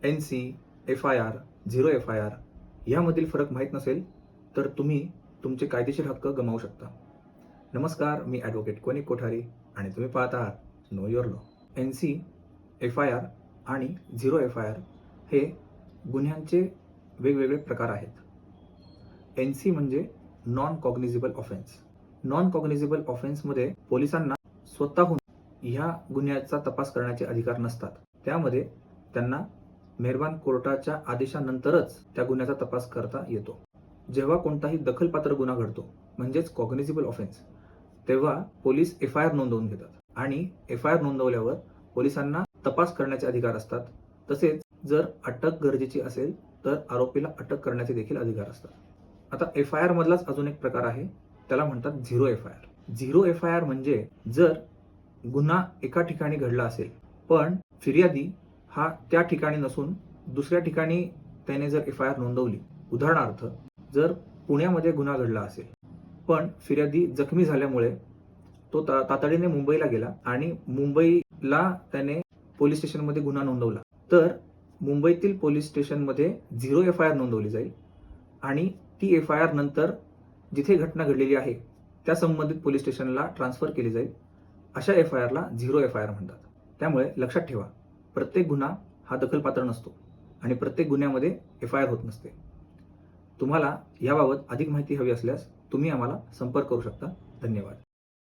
NC, FIR, zero FIR यामधील फरक माहीत नसेल तर तुम्ही तुमचे कायदेशीर हक्क गमावू शकता. नमस्कार, मी ॲडव्होकेट कोनिक कोठारी आणि तुम्ही पाहत आहात know your law. NC, FIR आणि झिरो FIR हे गुन्ह्यांचे वेगवेगळे प्रकार आहेत. NC म्हणजे non cognizable offence. Non cognizable ऑफेन्समध्ये पोलिसांना स्वतःहून ह्या गुन्ह्याचा तपास करण्याचे अधिकार नसतात. त्यामध्ये त्यांना मेहरबान कोर्टाच्या आदेशानंतरच त्या गुन्ह्याचा तपास करता येतो. जेव्हा कोणताही दखलपात्र गुन्हा घडतो म्हणजेच कॉग्निझेबल ऑफेन्स, तेव्हा पोलीस FIR नोंदवून घेतात आणि FIR नोंदवल्यावर पोलिसांना तपास करण्याचे अधिकार असतात. तसेच जर अटक गरजेची असेल तर आरोपीला अटक करण्याचे देखील अधिकार असतात. आता FIR मधलाच अजून एक प्रकार आहे, त्याला म्हणतात झिरो FIR. झिरो FIR म्हणजे जर गुन्हा एका ठिकाणी घडला असेल पण फिर्यादी हा त्या ठिकाणी नसून दुसऱ्या ठिकाणी त्याने जर FIR नोंदवली. उदाहरणार्थ, जर पुण्यामध्ये गुन्हा घडला असेल पण फिर्यादी जखमी झाल्यामुळे तो तातडीने मुंबईला गेला आणि मुंबईला त्याने पोलीस स्टेशनमध्ये गुन्हा नोंदवला, तर मुंबईतील पोलीस स्टेशनमध्ये झिरो FIR नोंदवली जाईल आणि ती FIR नंतर जिथे घटना घडलेली आहे त्या संबंधित पोलीस स्टेशनला ट्रान्सफर केली जाईल. अशा FIRला झिरो FIR म्हणतात. त्यामुळे लक्षात ठेवा, प्रत्येक गुन्हा हा दखलपात्र नसतो आणि प्रत्येक गुन्ह्यामध्ये FIR होत नसते. तुम्हाला याबाबत अधिक माहिती हवी असल्यास तुम्ही आम्हाला संपर्क करू शकता. धन्यवाद.